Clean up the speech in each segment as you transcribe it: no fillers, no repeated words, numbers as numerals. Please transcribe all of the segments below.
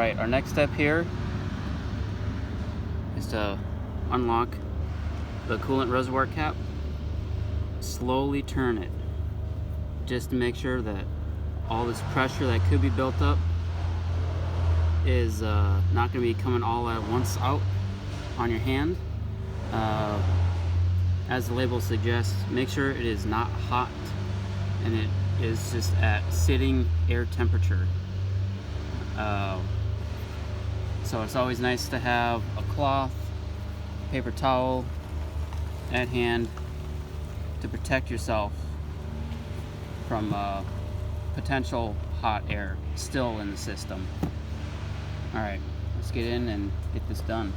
Alright, our next step here is to unlock the coolant reservoir cap. Slowly turn it just to make sure that all this pressure that could be built up is not going to be coming all at once out on your hand. As the label suggests, make sure it is not hot and it is just at sitting air temperature. So it's always nice to have a cloth, paper towel at hand to protect yourself from potential hot air still in the system. Alright, let's get in and get this done.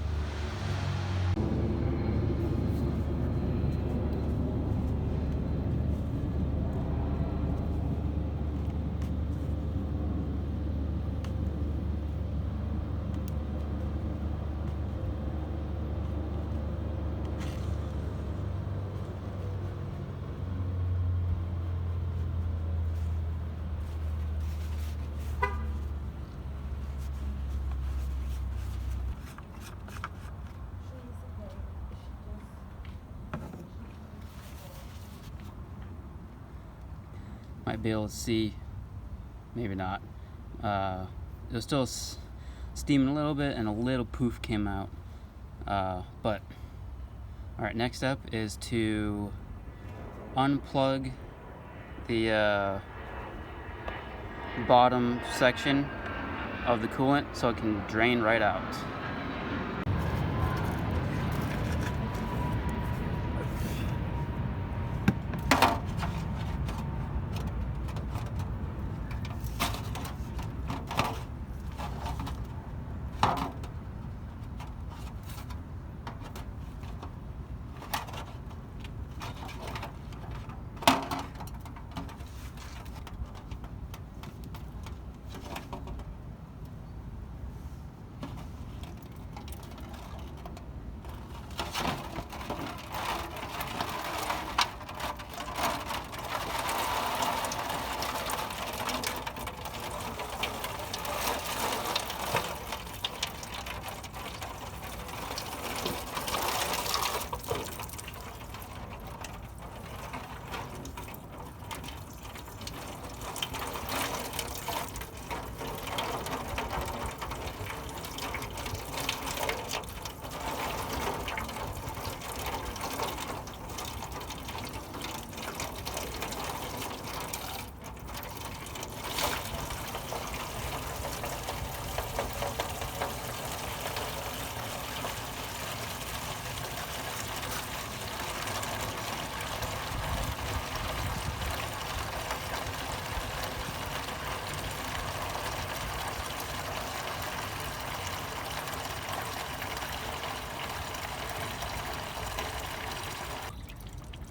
Might be able to see, maybe not. It was still steaming a little bit and a little poof came out. But alright, next up is to unplug the bottom section of the coolant so it can drain right out.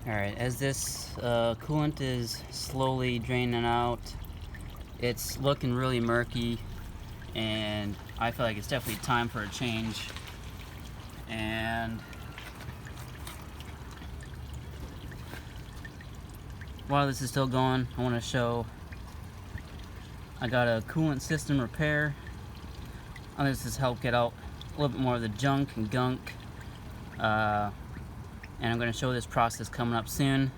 Alright, as this coolant is slowly draining out, it's looking really murky, and I feel like it's definitely time for a change. And while this is still going, I want to show I got a coolant system repair. This has helped get out a little bit more of the junk and gunk. And I'm going to show this process coming up soon.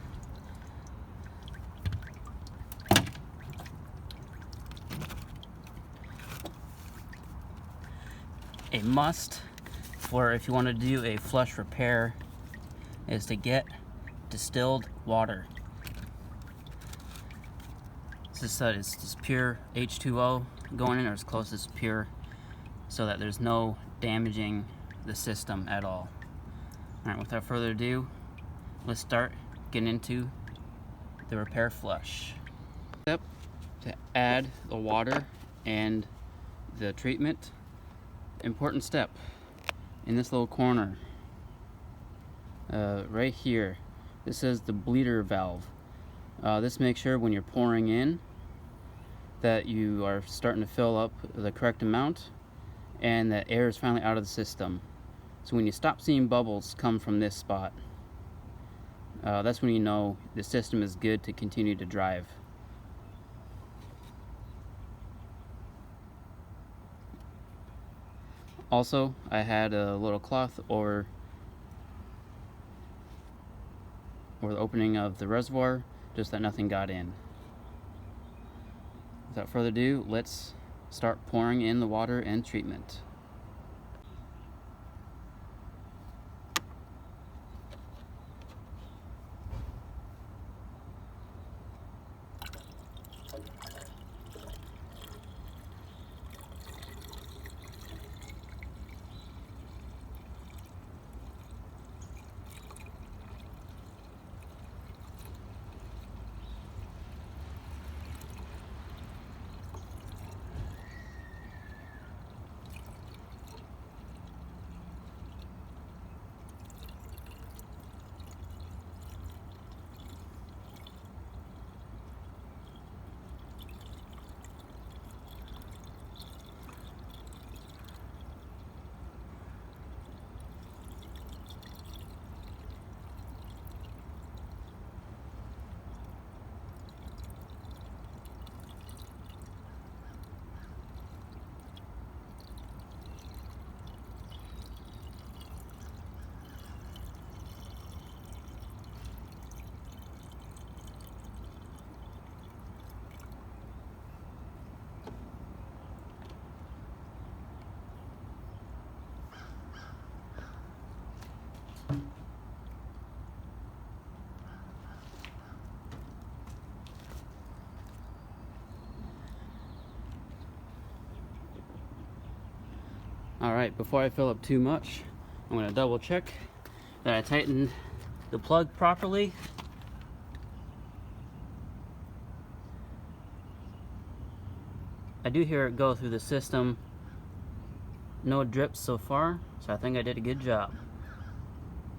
A must for if you want to do a flush repair is to get distilled water. It's just pure H2O going in, or as close as pure, so that there's no damaging the system at all. Alright, without further ado, let's start getting into the repair flush. Step to add the water and the treatment. Important step in this little corner right here. This is the bleeder valve. This makes sure when you're pouring in that you are starting to fill up the correct amount and that air is finally out of the system. So when you stop seeing bubbles come from this spot, that's when you know the system is good to continue to drive. Also, I had a little cloth over the opening of the reservoir, just that nothing got in. Without further ado, let's start pouring in the water and treatment. Alright, before I fill up too much, I'm going to double check that I tightened the plug properly. I do hear it go through the system. No drips so far, so I think I did a good job.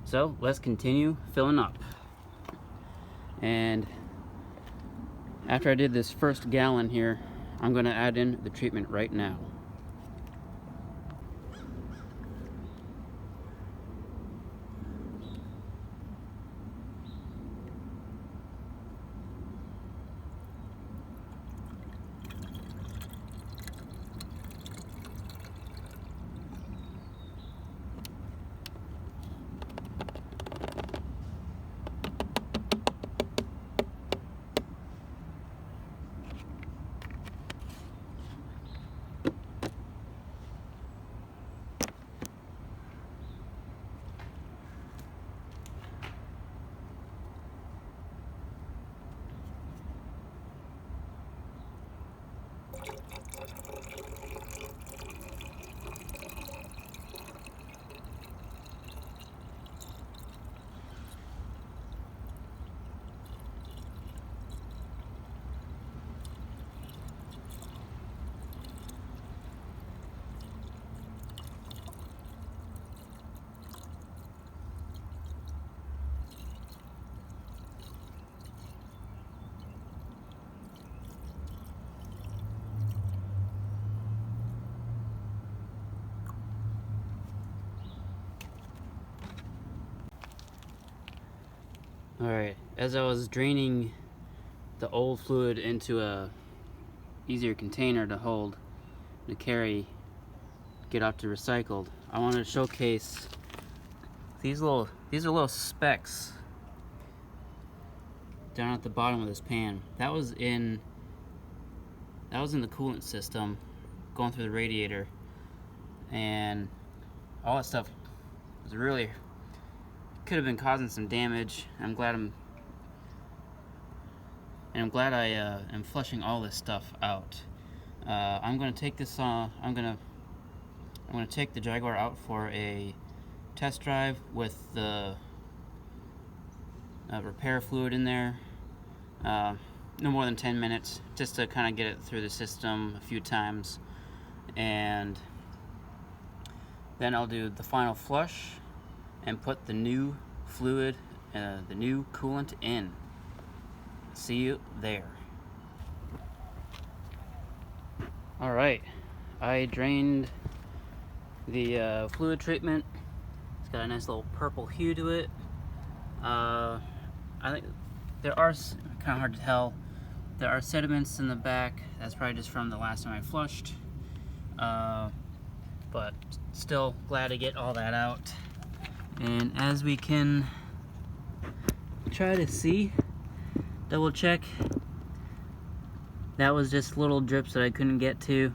So let's continue filling up. And after I did this first gallon here, I'm going to add in the treatment right now. Alright, as I was draining the old fluid into a easier container to hold, to carry, get out to recycled, I wanted to showcase these are little specks down at the bottom of this pan. That was in the coolant system going through the radiator, and all that stuff was really could have been causing some damage. I'm glad I am flushing all this stuff out. I'm going to take this I'm going to take the Jaguar out for a test drive with the repair fluid in there. No more than 10 minutes, just to kind of get it through the system a few times, and then I'll do the final flush and put the new fluid, the new coolant in. See you there. Alright, I drained the fluid treatment. It's got a nice little purple hue to it. I think there are, kind of hard to tell, there are sediments in the back. That's probably just from the last time I flushed. But still glad to get all that out. And as we can try to see, double check, that was just little drips that I couldn't get to.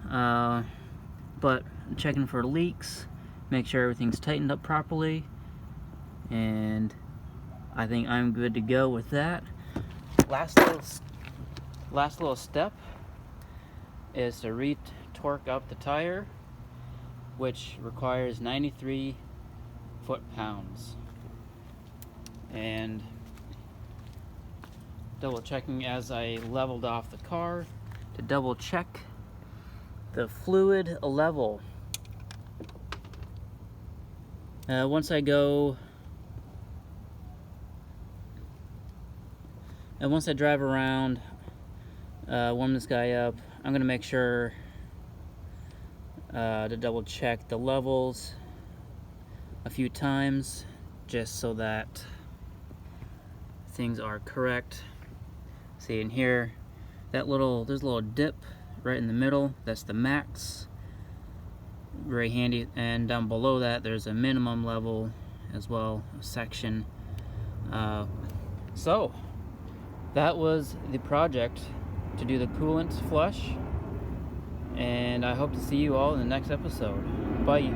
But checking for leaks, make sure everything's tightened up properly, and I think I'm good to go with that. Last little step is to re-torque up the tire, which requires 93 foot-pounds. And double checking as I leveled off the car to double check the fluid level. Once I drive around, warm this guy up, I'm gonna make sure to double check the levels a few times, just so that things are correct. See in here, there's a little dip right in the middle, that's the max. Very handy. And down below that there's a minimum level as well, a section. So that was the project to do the coolant flush, and I hope to see you all in the next episode. Bye.